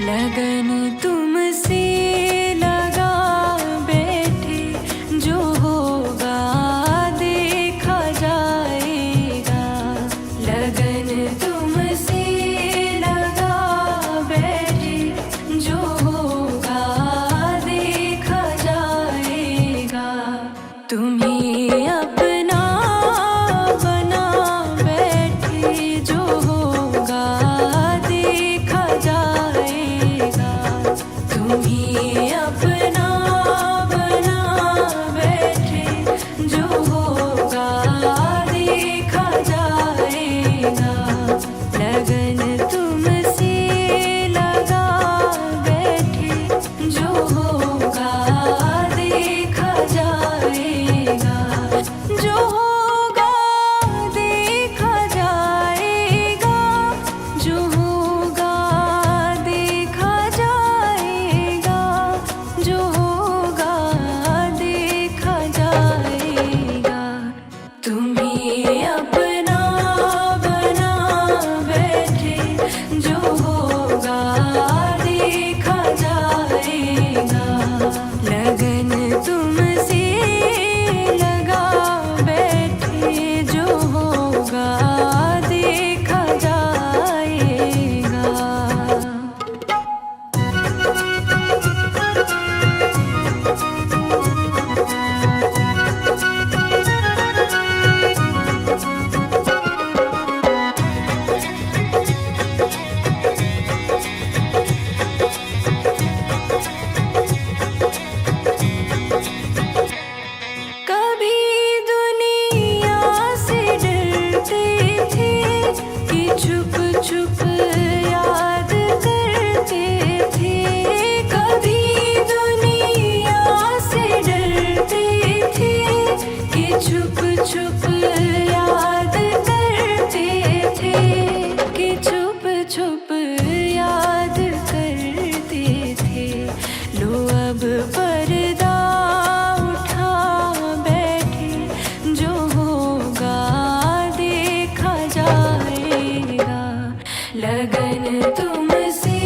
लगन तुमसे लगा बैठे, जो होगा देखा जाएगा। लगन तुमसे लगा बैठे, जो होगा देखा जाएगा। तुम्हें अपना बना बैठे, जो होगा देखा जाएगा। तुम्हें अपना बना बैठे, जो होगा देखा जाएगा। लगन तुमसे लगा बैठे, जो होगा देखा जाएगा। जो होगा देखा जाएगा। जो होगा देखा जाएगा। जो होगा देखा जाएगा। तुम्हें अपना बना बैठे, जो होगा देखा जाएगा। लगन तुमसे लगा बैठे, जो होगा देखा जाएगा। कभी दुनिया से डरते थे कि छुप छुप याद करते थे। कभी दुनिया से डरते थे कि छुप छुप याद करते थे। कि छुप छुप याद करते थे। लो अब पर्दा उठा बैठे, जो होगा देखा जाएगा। लगन तुमसे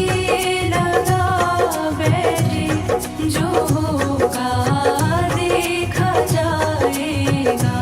लगा बैठे, जो होगा देखा जाएगा।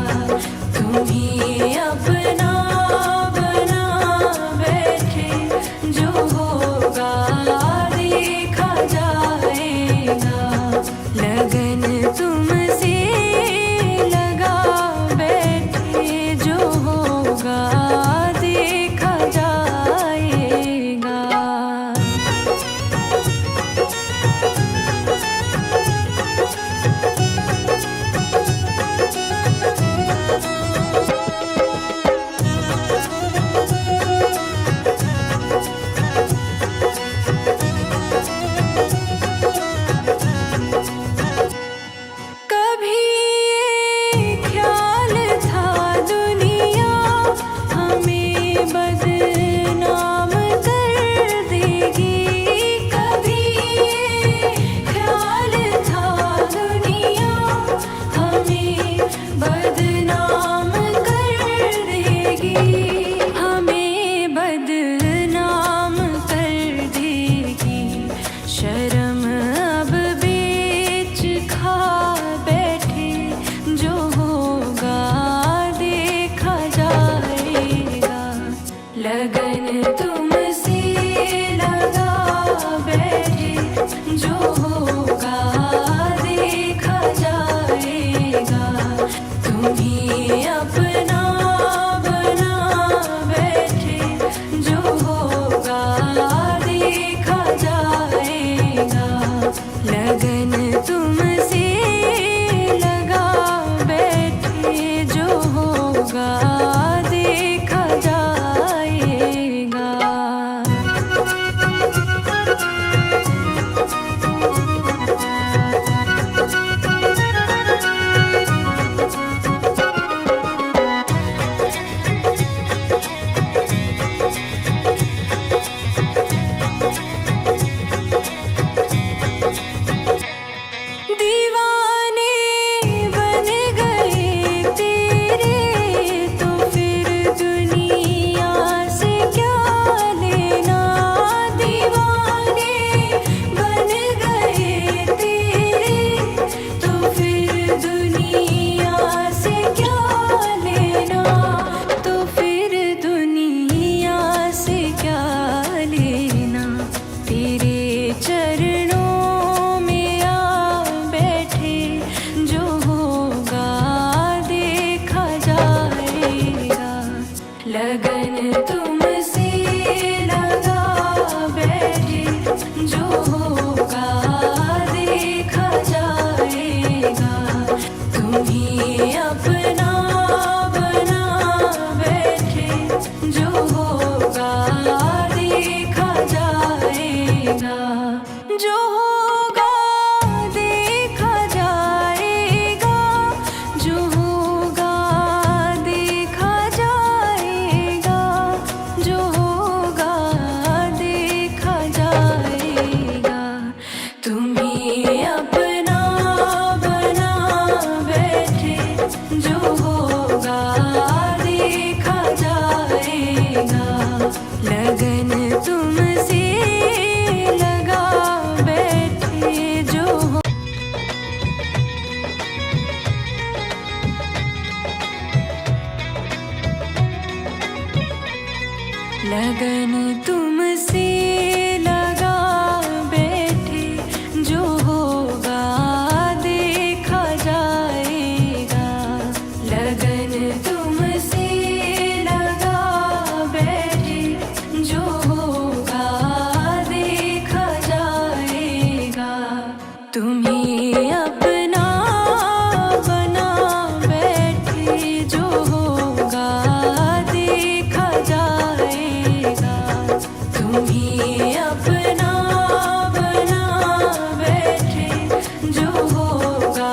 अपना बना बैठे, जो होगा देखा जाएगा, जो होगा देखा जाएगा, जो होगा देखा जाएगा, जो होगा देखा जाएगा। तुम्हें अपना बना बैठे, जो होगा देखा जाएगा, लगन तुमसे लगा बैठे, जो लगन तुमसे लगा बैठे, जो होगा देखा जाएगा, लगन तुमसे लगा बैठे, जो होगा देखा जाएगा। तुम्हें अपना बना बैठे, जो होगा देखा जाएगा, तुम्हें अपना बना बैठे, जो होगा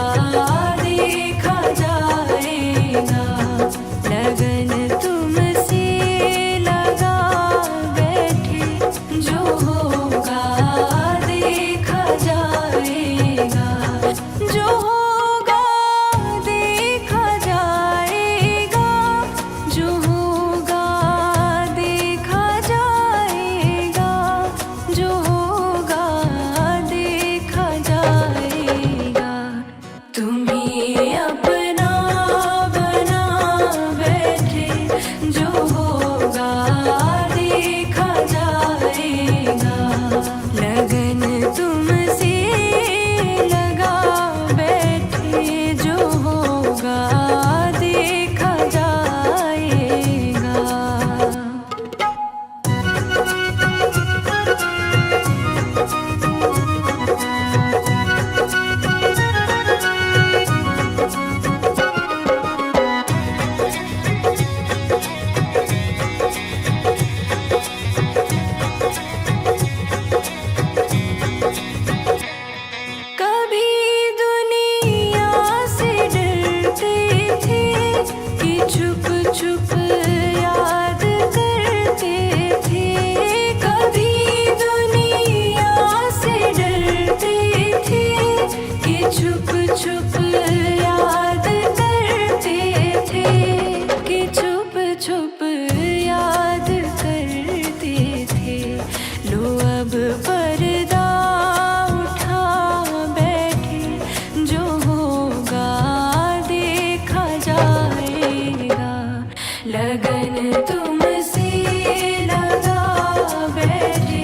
देखा जाएगा, लगन तुमसे लगा बैठे, जो होगा देखा जाएगा, जो होगा देखा जाएगा, जो होगा देखा जाएगा, जो होगा देखा जाएगा। तुम्हें अपना बना बैठे, जो होगा देखा जाएगा, लगन तुमसे लगा बैठे, जो होगा देखा जाएगा। कभी दुनिया से डरते थे कि छुप छुप याद करते थे, कभी दुनिया से डरते थे कि छुप छुप याद करते थे, कि छुप छुप याद करते थे। लो अब पर्दा उठा बैठे, जो होगा देखा जाएगा, लगन तुमसे लगा बैठे,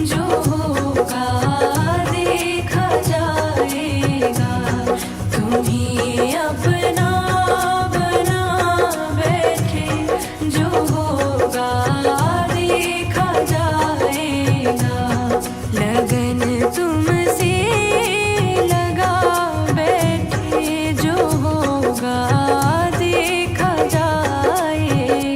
जो होगा देखा जाएगा। तुम्हें अपना बना बैठे, जो होगा देखा जाएगा, लगन तुमसे लगा बैठे, जो होगा देखा जाएगा।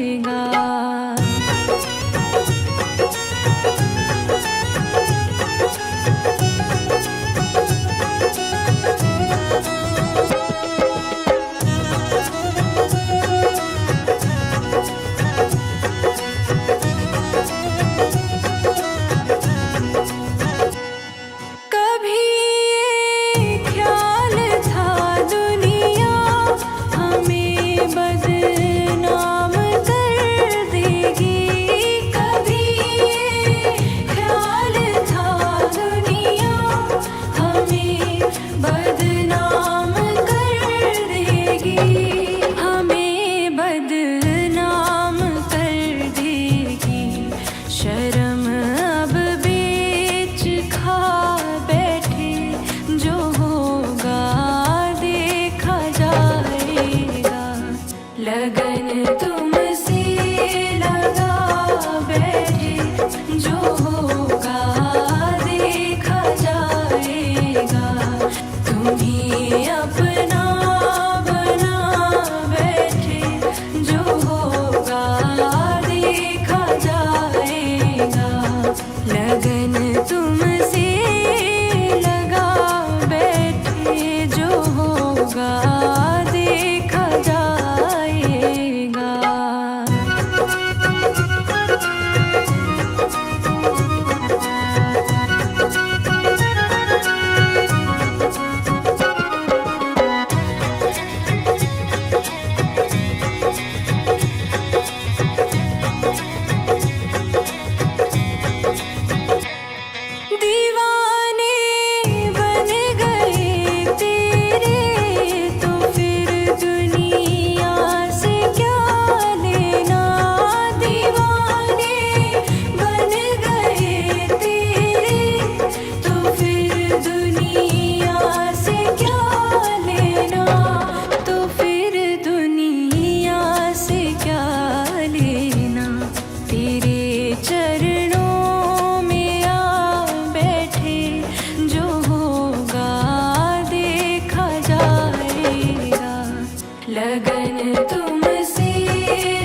लगन तुमसे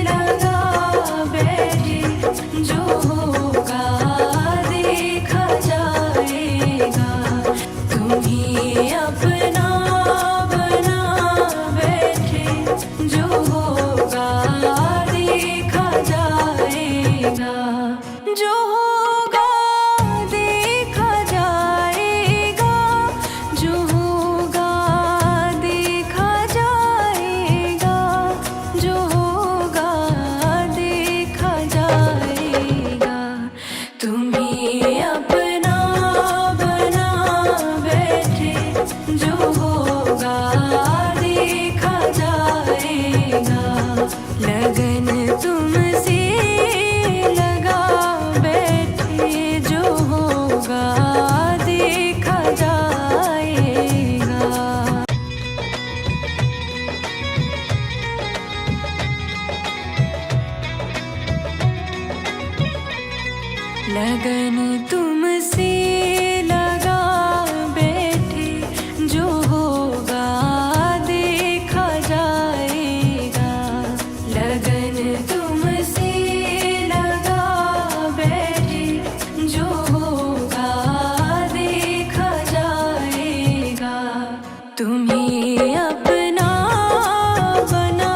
लगा बैठे, जो होगा देखा जाएगा। तुम्ही अपना बना बैठे, जो होगा देखा जाएगा। जो होगा देखा जाएगा, जो होगा देखा जाएगा, जो होगा देखा जाएगा। तुम्ही अपना बना बैठे, जो होगा देखा जाएगा। लगन तुमसे लगा बैठे, जो होगा देखा जाएगा। लगन तुमसे लगा बैठे, जो होगा देखा जाएगा। लगन तुमसे लगा बैठे, जो होगा देखा जाएगा। तुम्ही अपना बना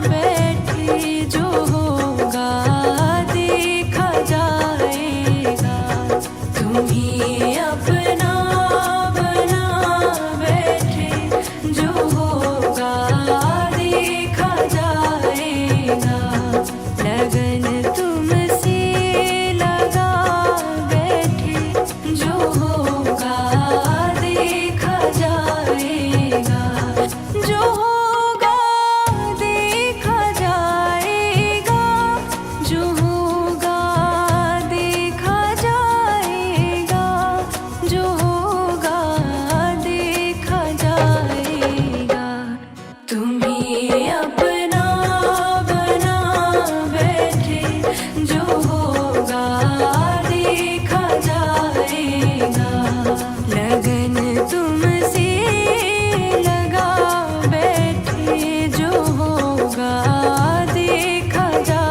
बैठे, जो होगा देखा जाएगा। तुम्ही अपना बना बैठे, जो होगा देखा जाएगा। लगन तुमसे लगा बैठे, जो होगा देखा जाएगा। जो होगा देखा जाएगा, जो होगा देखा जाएगा, जो होगा देखा जाएगा। तुम्ही अपना बना बैठे, जो होगा देखा जाएगा। लगन तुमसे लगा बैठे, जो होगा देखा जाएगा।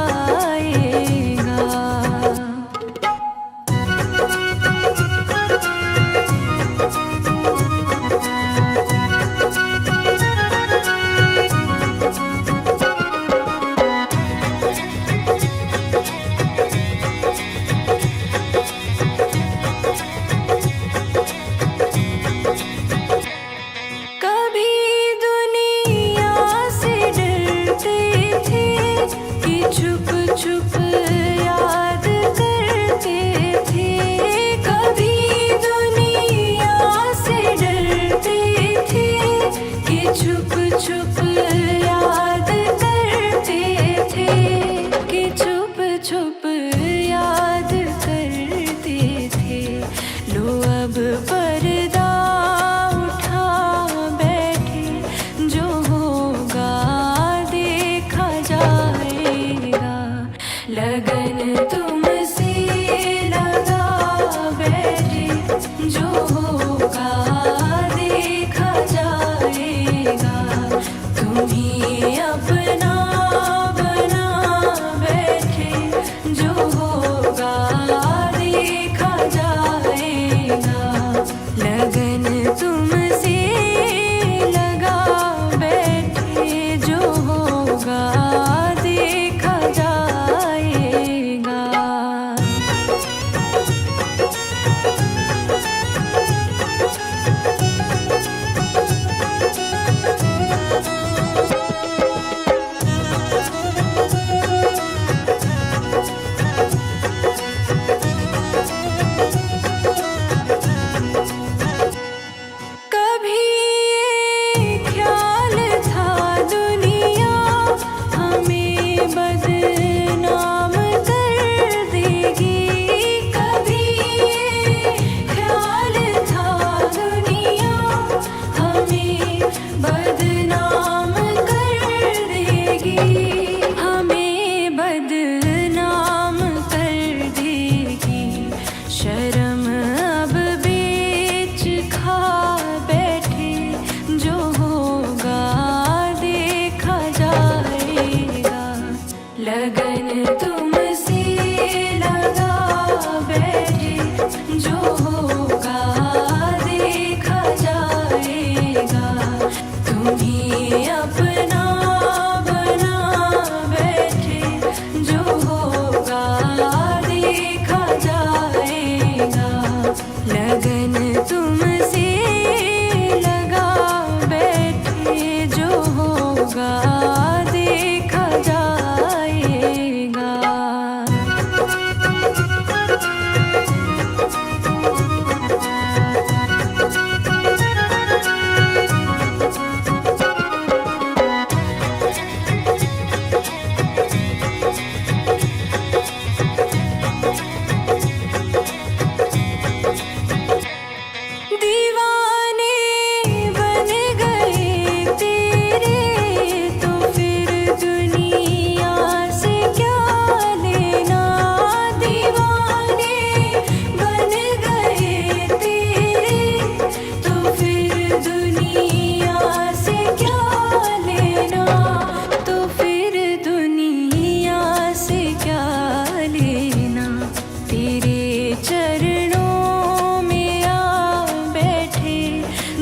कभी दुनिया से डरते थे कि छुप छुप याद करते थे। कभी दुनिया से डरते थे कि छुप छुप याद करते थे, कि छुप छुप याद करते थे। लो अब पर्दा उठा बैठे, जो होगा देखा जाएगा। लगन तुमसे लगा बैठे, जो होगा देखा जाएगा। तुम्ही अपना बना बैठे, जो होगा देखा जाएगा। लगन तुमसे लगा बैठे, जो होगा देखा जाएगा। लगन तुमसे लगा बैठे, जो होगा देखा जाएगा। तुम्ही अपना बना बैठे, जो होगा देखा जाएगा। लगन तुमसे लगा बैठे, जो होगा देखा जाएगा। दीवाने बन गए तेरे, तो फिर दुनिया से क्या लेना। दीवाने बन गए तेरे, तो फिर दुनिया से क्या लेना। तो फिर दुनिया से क्या लेना। तेरे चरणों में आ बैठे,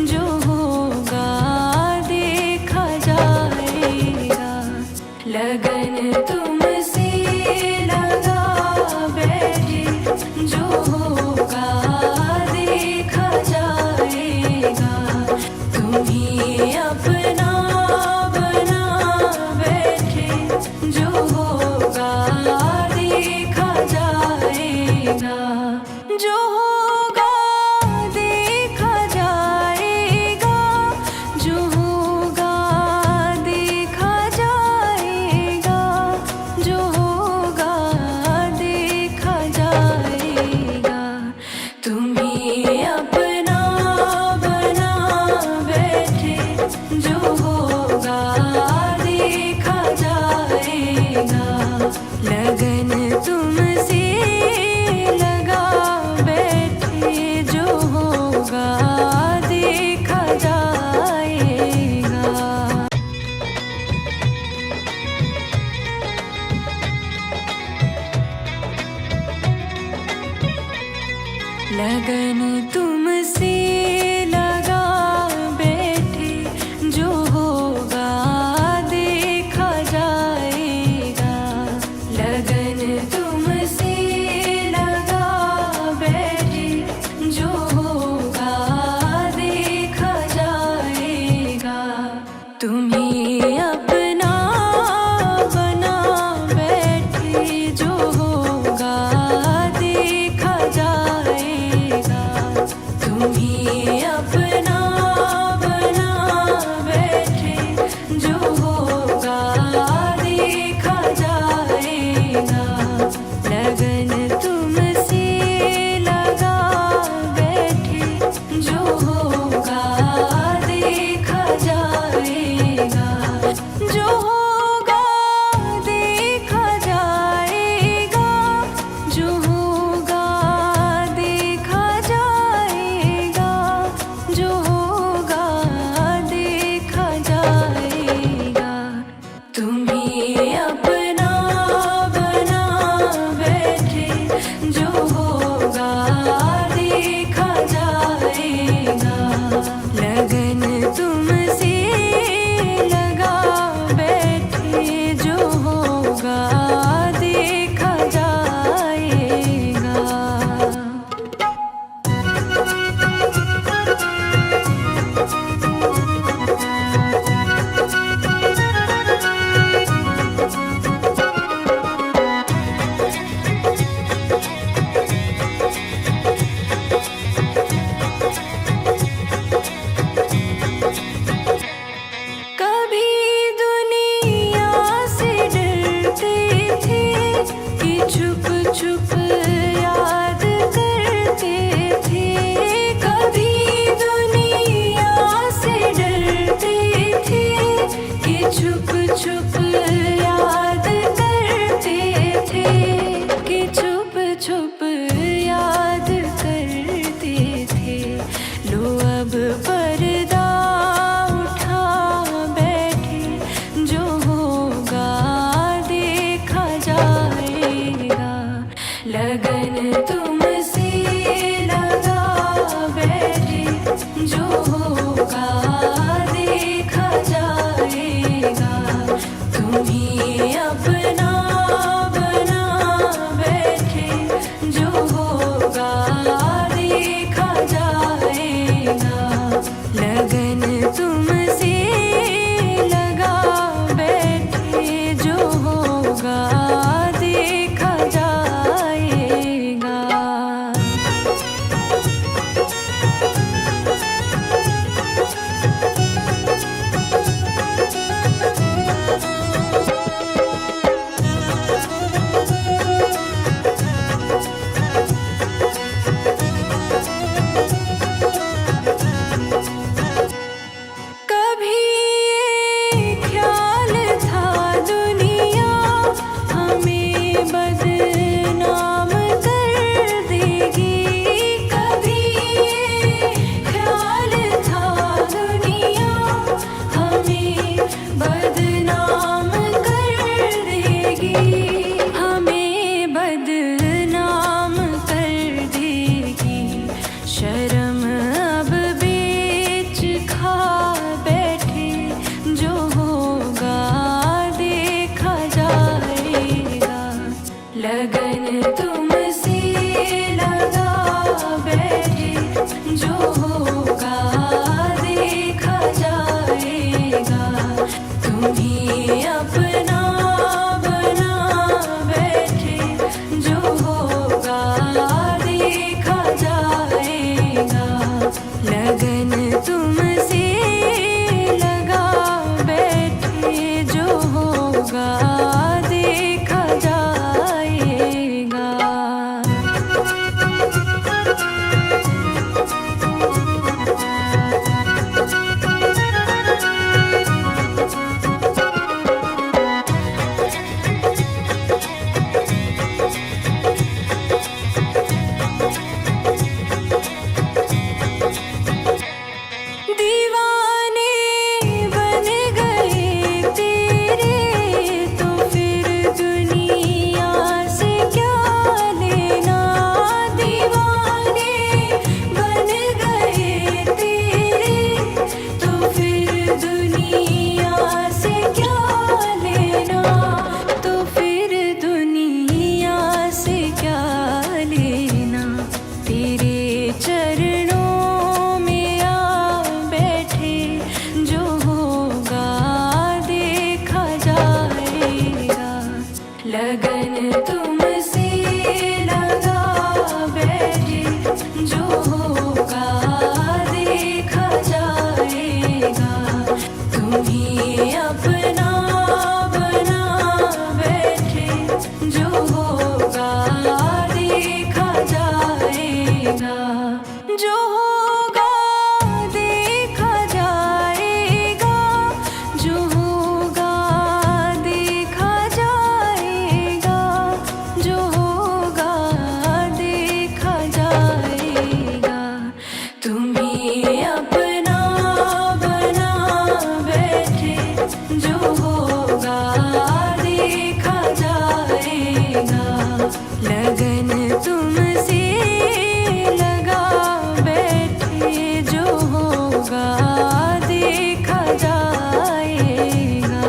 जो होगा देखा जाएगा। लगन तुमसे लगा बैठे, जो होगा देखा जाएगा। तुम्ही अपना बना बैठे, जो होगा देखा जाएगा। जो होगा देखा जाएगा, जो होगा देखा जाएगा, जो होगा देखा जाएगा। तुम्ही अपना बना बैठे, जो होगा देखा जाएगा। लगन तुमसे लगा बैठे, जो होगा देखा जाएगा। लगन तुमसे लगा बैठे, जो होगा देखा जाएगा। लगन तुमसे लगा बैठे, जो होगा देखा जाएगा। तुम्ही अपना बना बैठे, जो होगा देखा जाएगा। तुम्ही अपना बना बैठे, जो होगा देखा जाएगा। लगन तुमसे लगा बैठे, जो होगा देखा जाएगा। जो होगा देखा जाएगा, जो होगा देखा जाएगा, जो होगा देखा जाएगा। तुम्ही अपना बना बैठे, जो होगा देखा जाएगा। लगन तुमसे लगा बैठे, जो होगा देखा जाएगा। कभी दुनिया से डरते थे, कि छुप छुप याद करते थे। कभी दुनिया से डरते थे, कि छुप छुप याद करते थे। कि छुप छुप याद करते थे। लो अब पर्दा उठा बैठे, जो होगा देखा होगा देखा जाएगा। दीवाने बन गए तेरे तो फिर दुनिया से क्या लेना। दीवाने बन गए तेरे तो फिर दुनिया से क्या लेना। तो फिर दुनिया से क्या लेना। तेरे चरणों में आ बैठे जो होगा देखा जाएगा। लगन तुमसे लगा बैठे जो होगा देखा जाएगा। तुम्ही अपना बना बैठे जो होगा देखा जाएगा। जो होगा देखा जाएगा। जो होगा देखा जाएगा। जो होगा देखा जाएगा। तुम्ही अपना बना बैठे जो होगा देखा जाएगा। लगन तुमसे लगा बैठे जो होगा देखा जाएगा।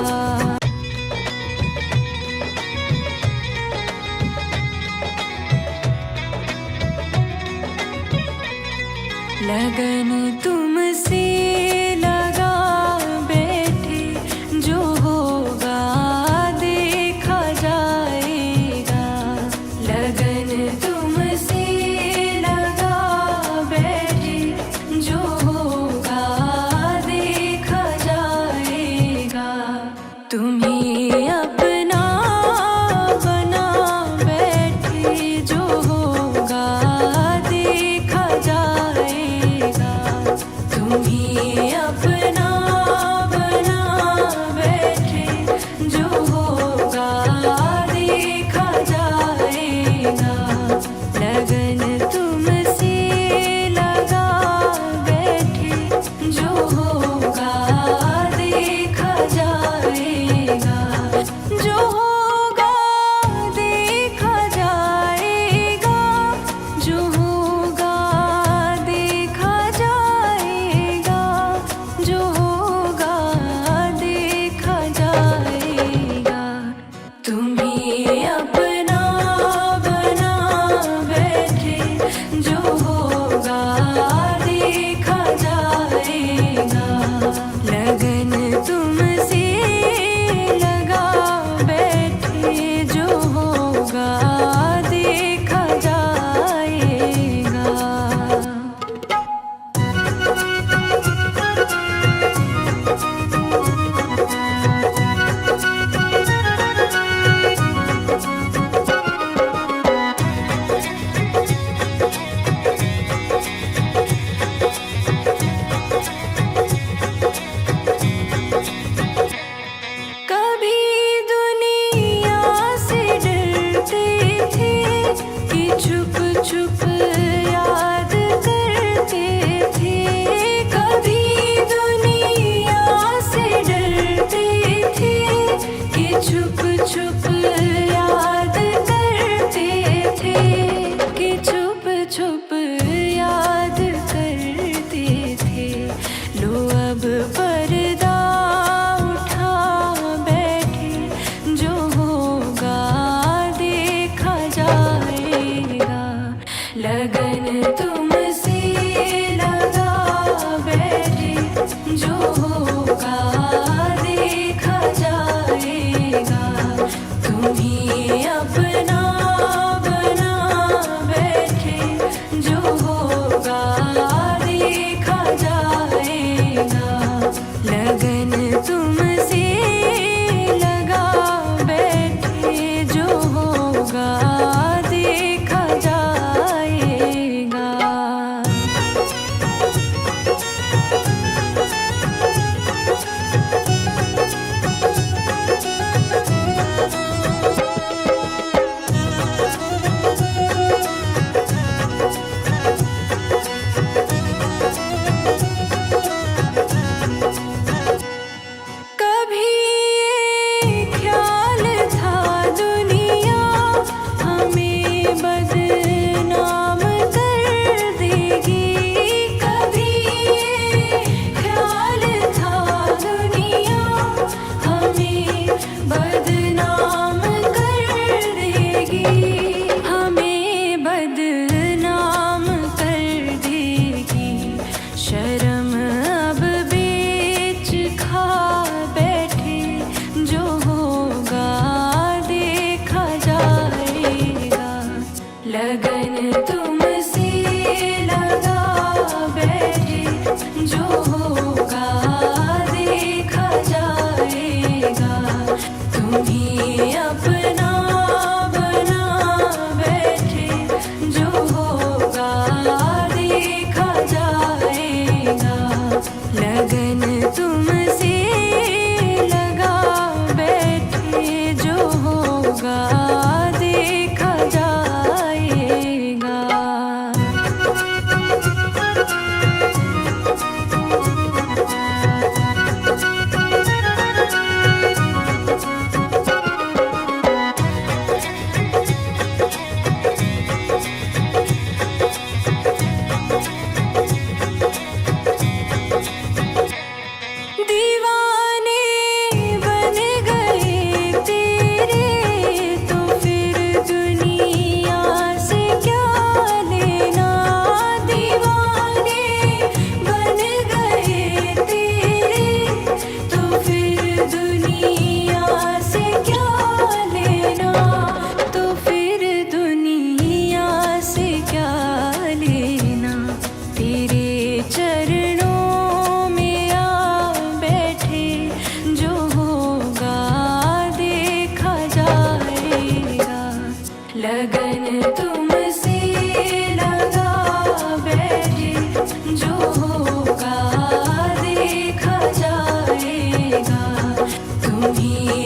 लगन तुमसे लगा बैठे जो होगा देखा जाएगा। लगन तुमसे लगा बैठे जो होगा देखा जाएगा। तुम्ही अपना बना बैठे जो होगा देखा जाएगा। तुम्ही अपना बना बैठे जो होगा देखा जाएगा। लगन तुमसे लगा बैठे जो होगा देखा जाएगा। जो होगा देखा जाएगा। जो होगा देखा जाएगा। जो होगा देखा जाएगा।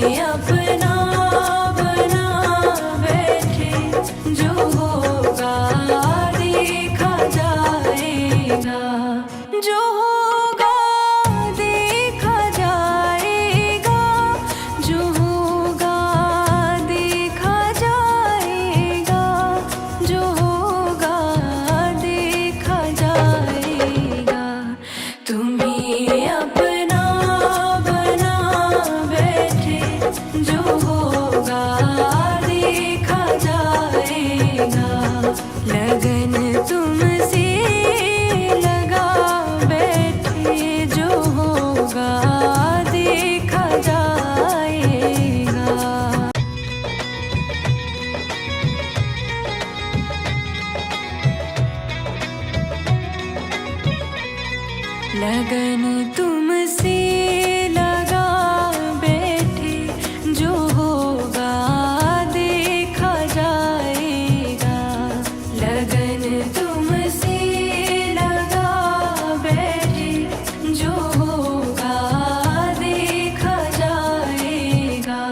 अपना बना बैठे, जो होगा देखा जाएगा, जो होगा देखा जाएगा, जो होगा देखा जाएगा, जो होगा देखा जाएगा। तुम्हें अपना बना बैठे, जो होगा देखा जाएगा, लगन तुमसे लगा बैठे, जो होगा देखा जाएगा। लगन तुमसे लगा बैठे, जो होगा देखा जाएगा, लगन तुमसे लगा बैठे, जो होगा देखा जाएगा।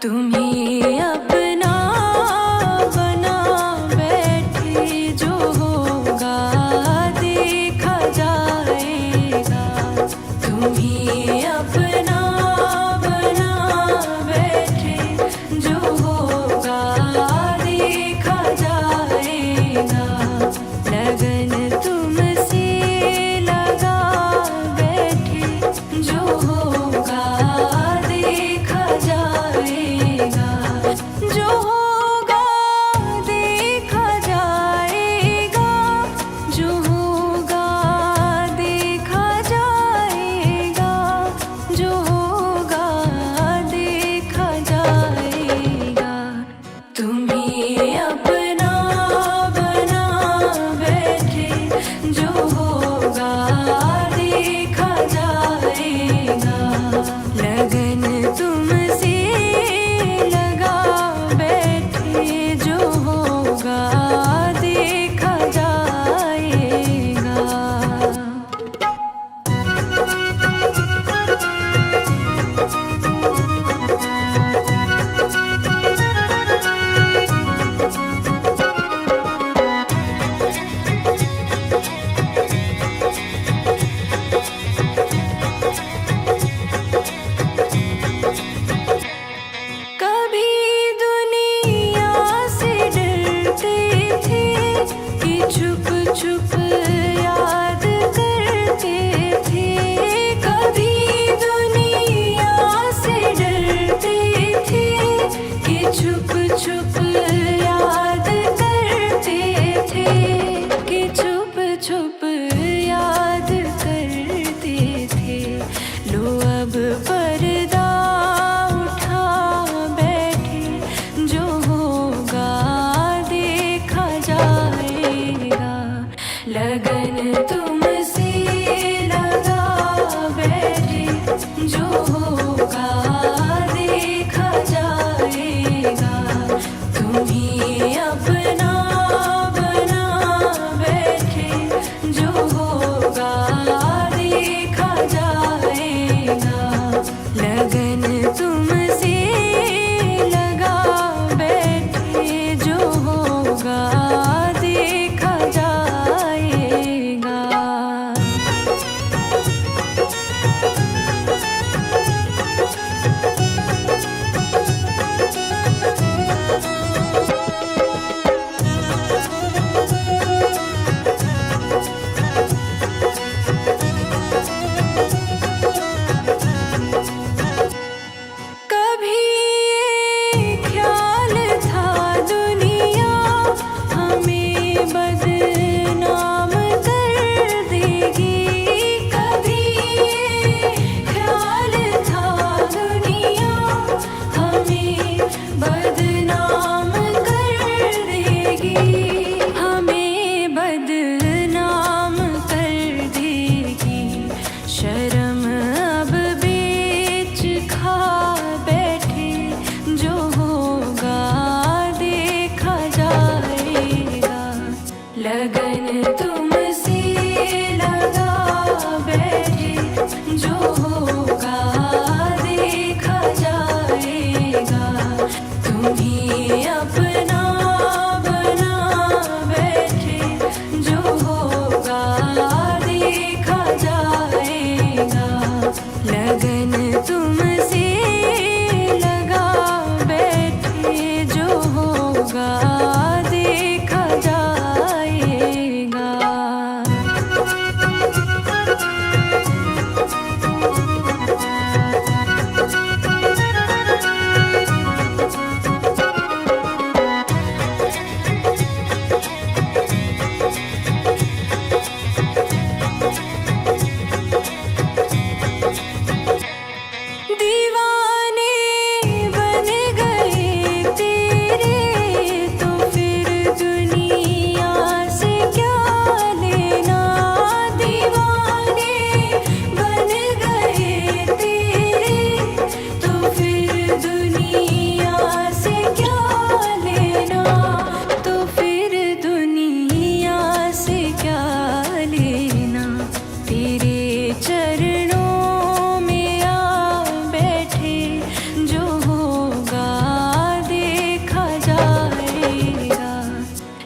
तुम्हें अपना बना बैठे, जो होगा देखा जाएगा, तुम्हें अपना बना बैठे, जो होगा देखा जाएगा, लगन तुमसे लगा बैठे, जो होगा देखा जाएगा,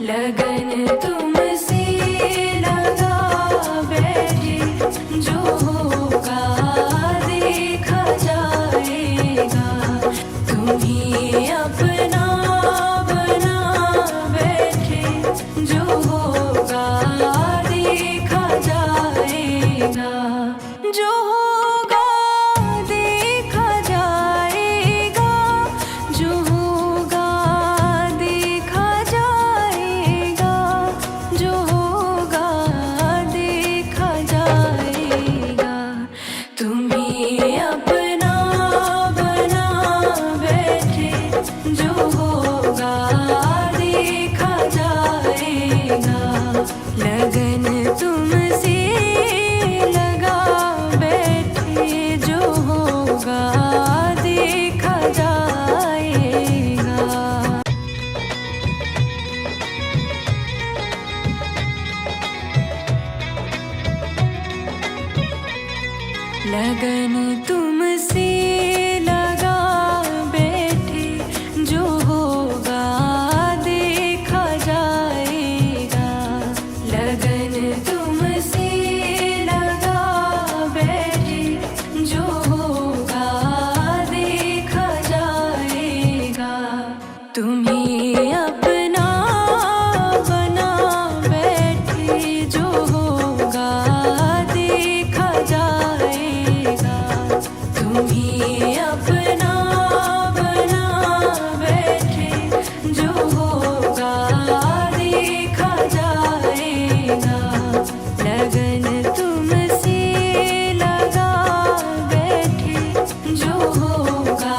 लगन तुमसे लगा बैठे, जो होगा देखा जाएगा। तुम्ही अपना बना बैठे, जो होगा देखा जाएगा। जो होगा देखा जाएगा, जो होगा देखा जाएगा, जो होगा देखा जाएगा। तुम्ही अपना बना बैठे, जो होगा देखा जाएगा। लगन तुमसे लगा बैठे, जो होगा देखा जाएगा। लगन तुमसे लगा बैठे, जो होगा देखा जाएगा। लगन तुमसे लगा बैठे, जो होगा देखा जाएगा। तुम्ही अपना बना बैठे, जो होगा देखा जाएगा। तुम्ही अपना बना बैठे, जो होगा देखा जाएगा। लगन तुमसे लगा बैठे, जो होगा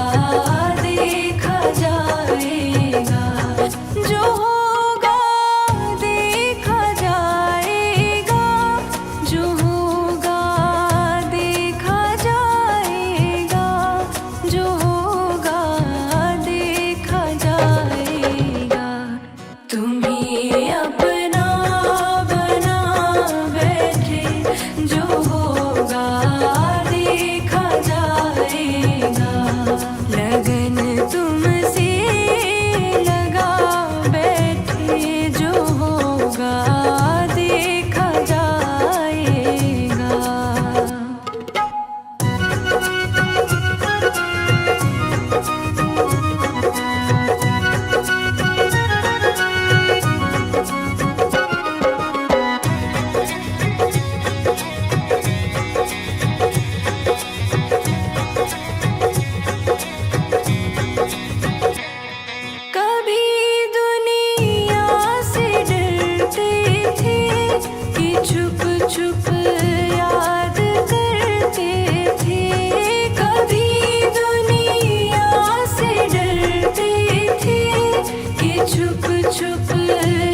देखा जाएगा। जो होगा देखा जाएगा, जो होगा देखा जाएगा, जो होगा देखा जाएगा। तुम्ही अपना बना बैठे, जो होगा देखा जाएगा। लगन तुमसे लगा बैठे, जो होगा देखा जाएगा। कभी दुनिया से डरते थे कि छुप छुप याद करते थे। कभी दुनिया से डरते थे कि छुप छुप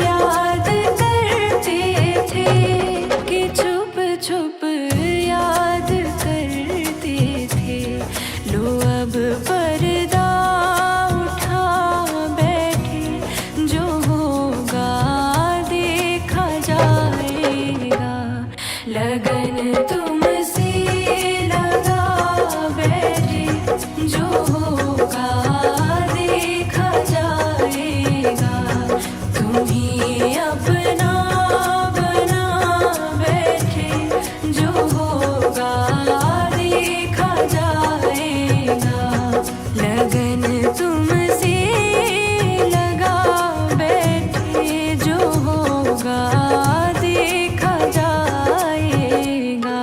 याद करते थे, कि छुप छुप याद करते थे। लो अब पर्दा उठा बैठे, जो होगा देखा जाएगा। लगन तुमसे लगा बैठे, जो होगा देखा जाएगा। तुम्ही अपना बना बैठे, जो होगा देखा जाएगा। लगन तुमसे लगा बैठे, जो होगा देखा जाएगा।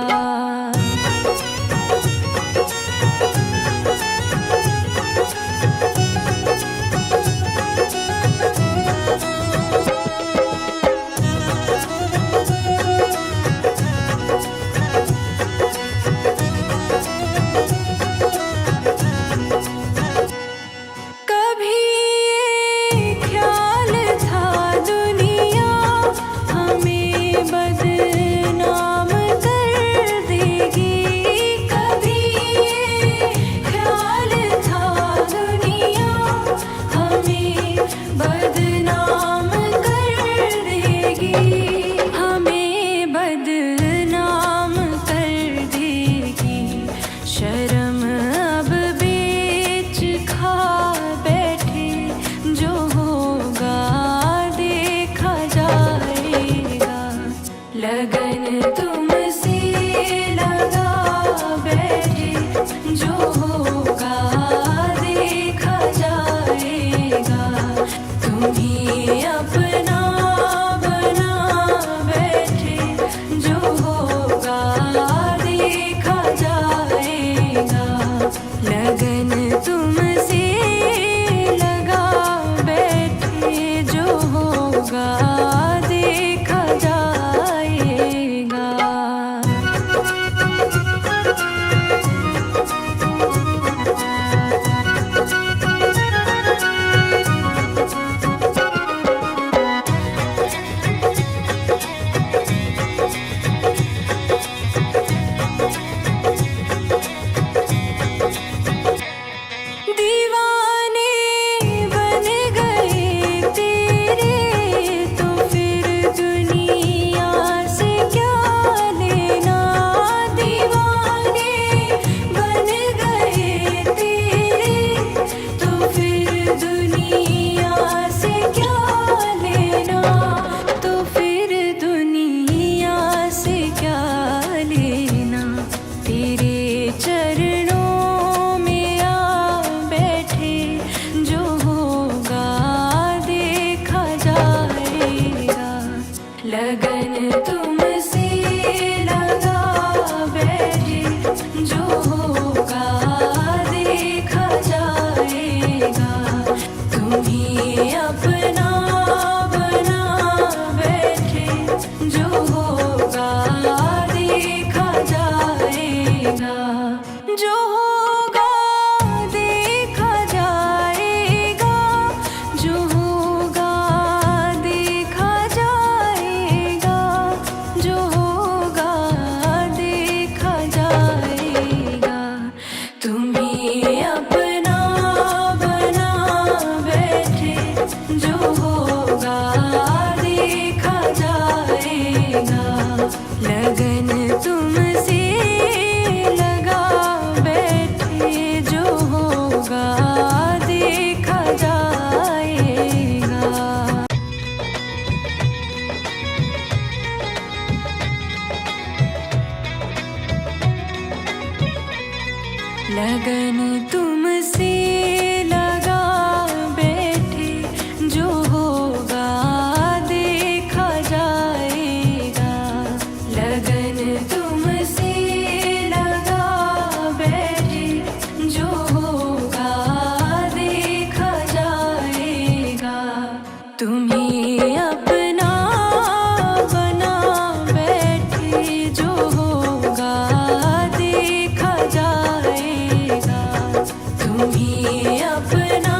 तुम्हें अपना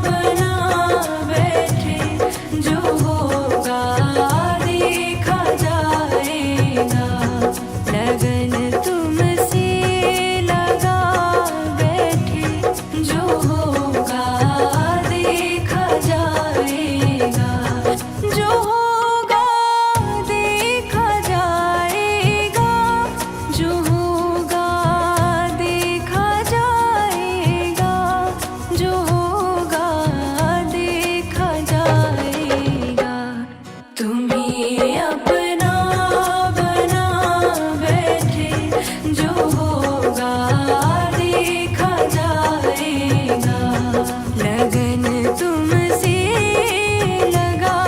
बना बैठे, जो होगा देखा जाएगा। लगन तुमसे लगा बैठे, जो होगा देखा जाएगा। जो होगा देखा जाएगा, जो होगा देखा जाएगा, जो होगा देखा जाएगा। तुम्हें अपना बना बैठे, जो होगा देखा जाएगा। लगन तुमसे लगा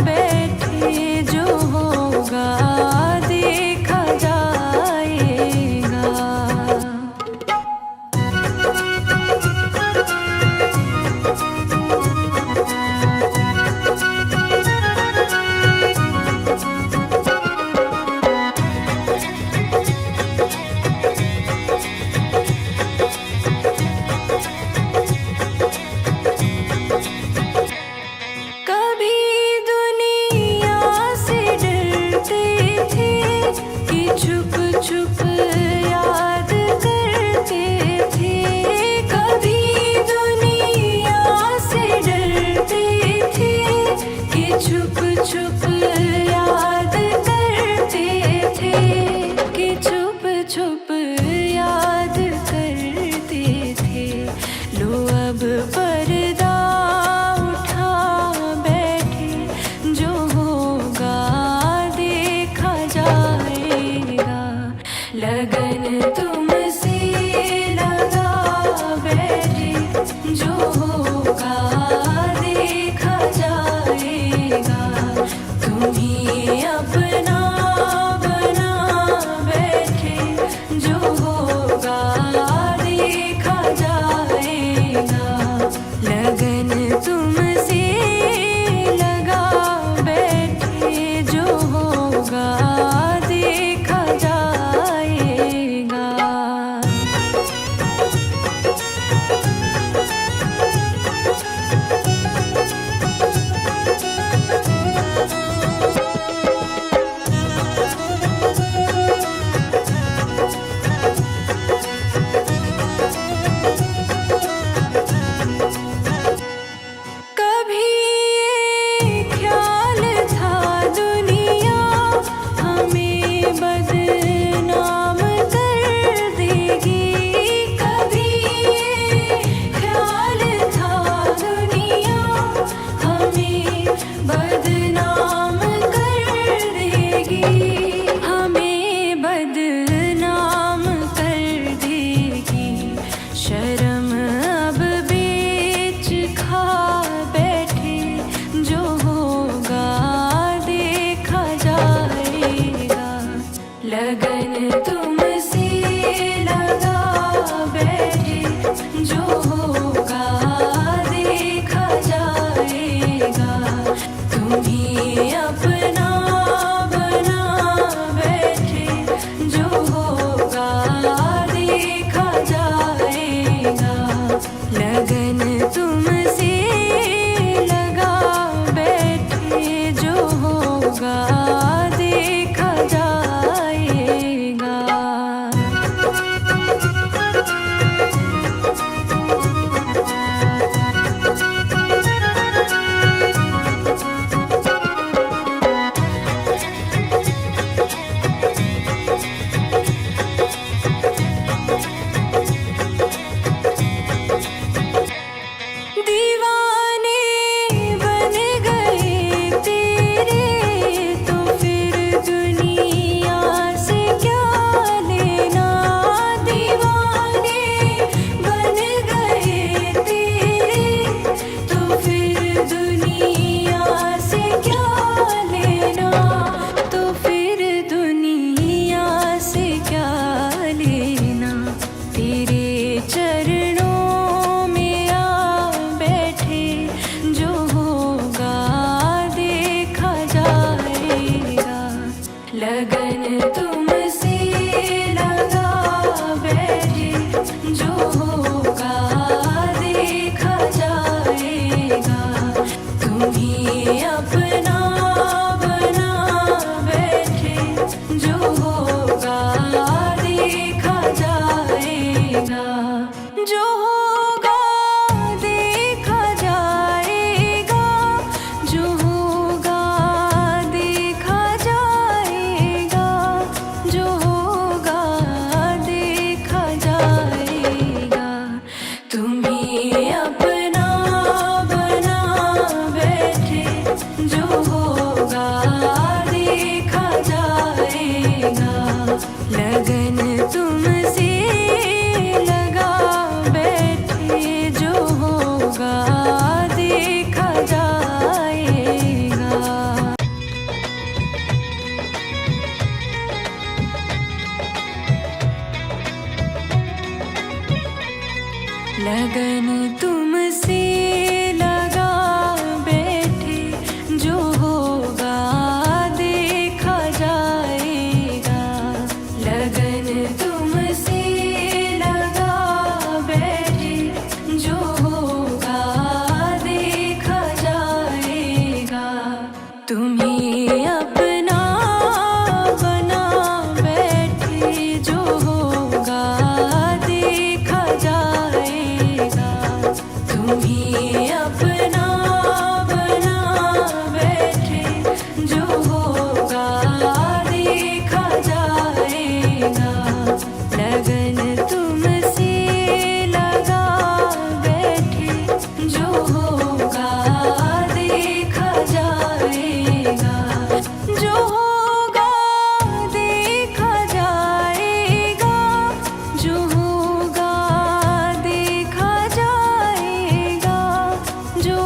बैठे, जो होगा देखा जाएगा। कभी दुनिया से डरते थे कि छुप छुप याद करते थे। कभी दुनिया से डरते थे कि छुप छुप याद करते थे, कि छुप छुप याद करते थे। लो अब पर्दा उठा बैठे, जो होगा देखा जाएगा। लगन तुमसे लगा बैठे, जो होगा देखा जाएगा। तुम्हें अपना बना बैठे, जो होगा देखा जाएगा। तुमसे लगा बैठे, जो होगा देखा जाएगा। लगन तुमसे लगा बैठे, जो होगा देखा जाएगा। तुम्हें अपना बना बैठे, जो होगा देखा जाएगा। तुम्हें अपना बना बैठे, जो होगा देखा जाएगा। लगन तुमसे लगा बैठे, जो होगा देखा जाएगा। जो होगा देखा जाएगा। जो होगा देखा जाएगा। जो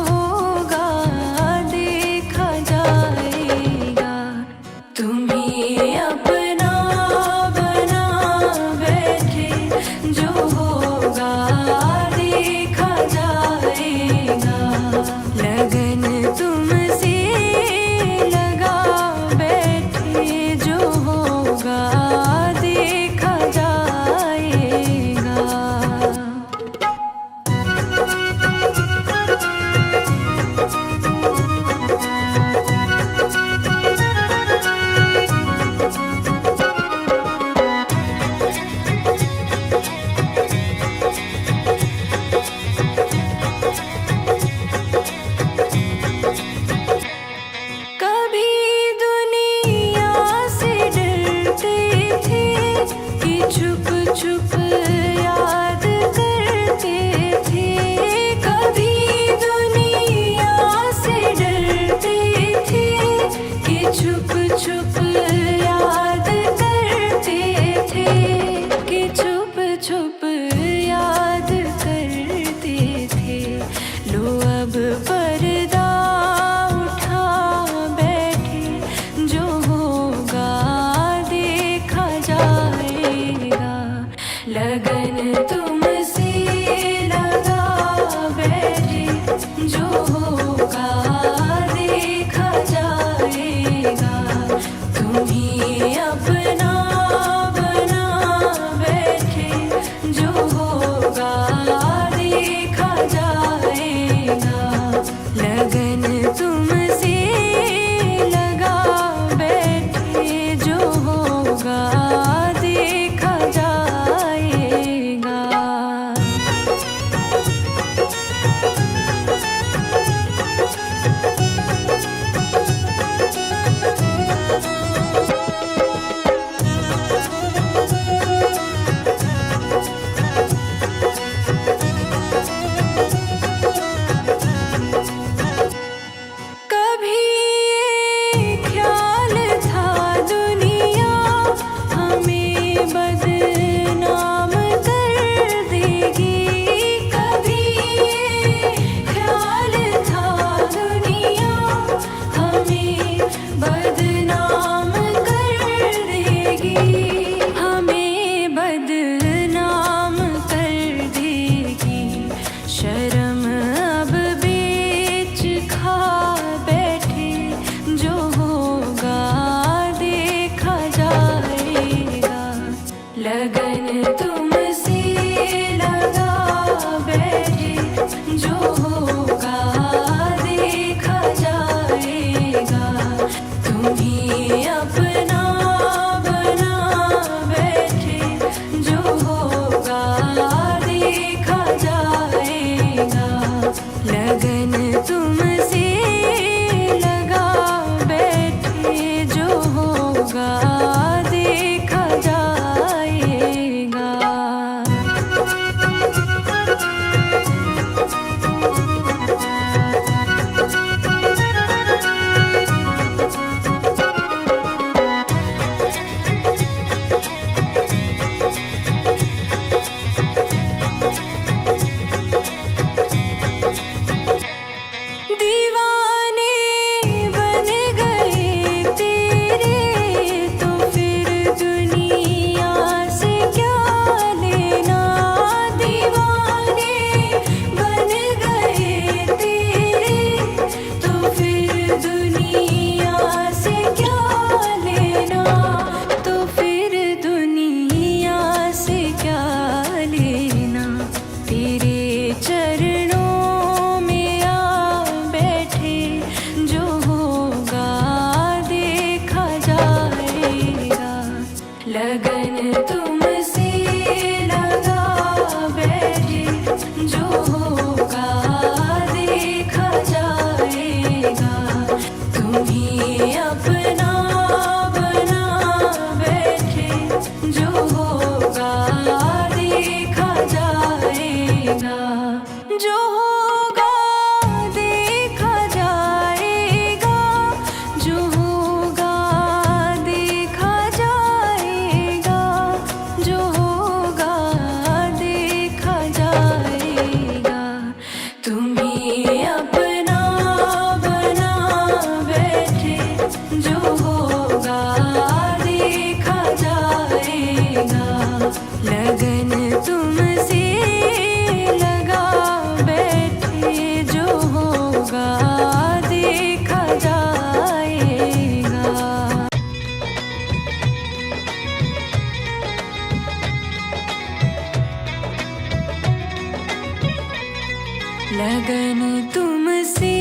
लगन तुमसे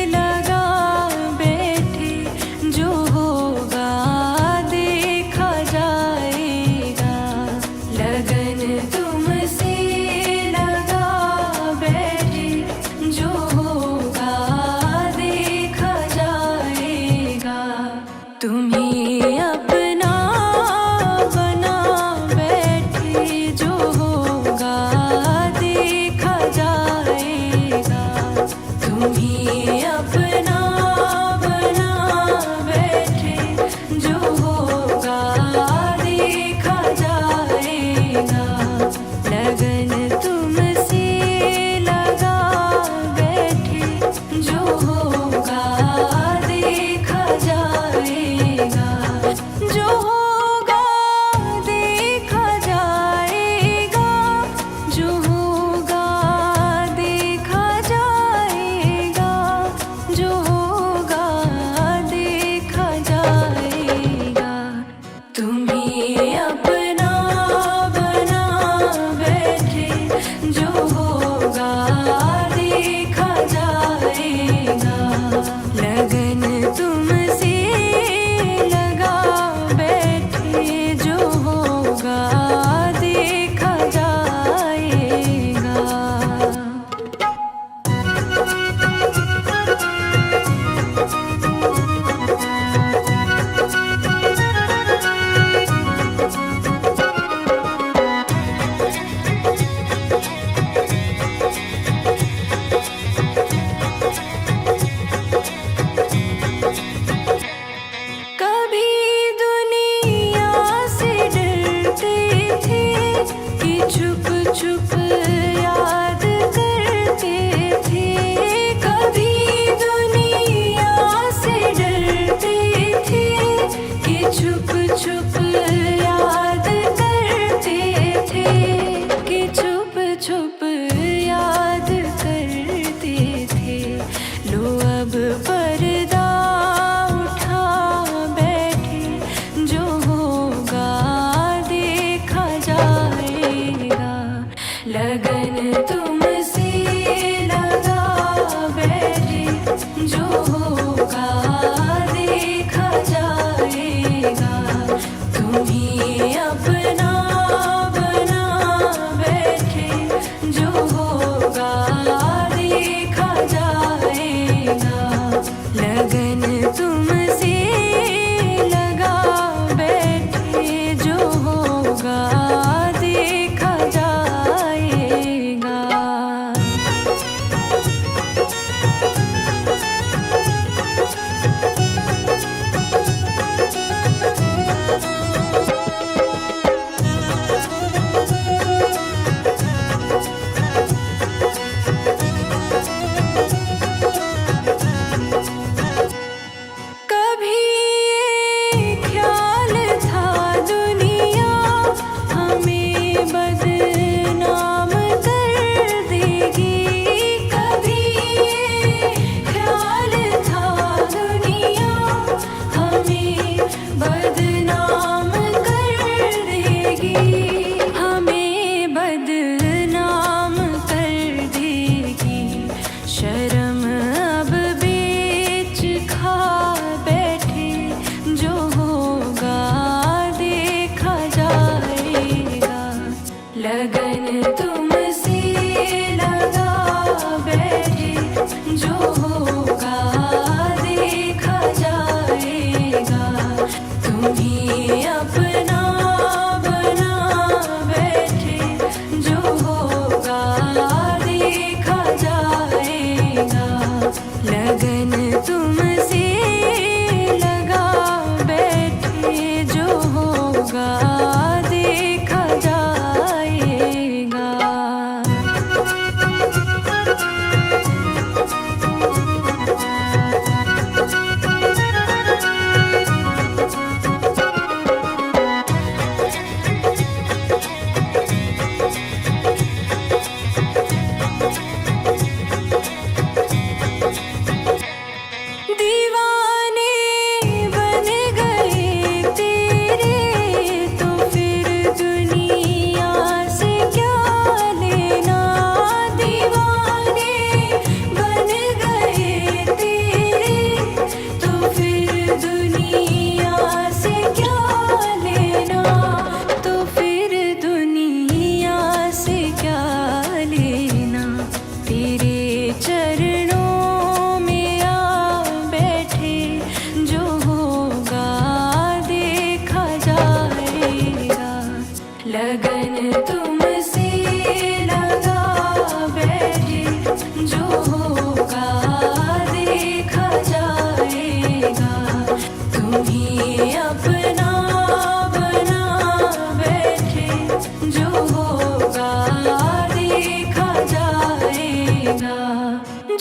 लगा बैठे, जो होगा देखा जाएगा। लगन तुमसे लगा बैठे, जो होगा देखा जाएगा। तुम्हें अपना बना बैठे, जो होगा देखा जाएगा। तुम्हें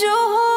जो हो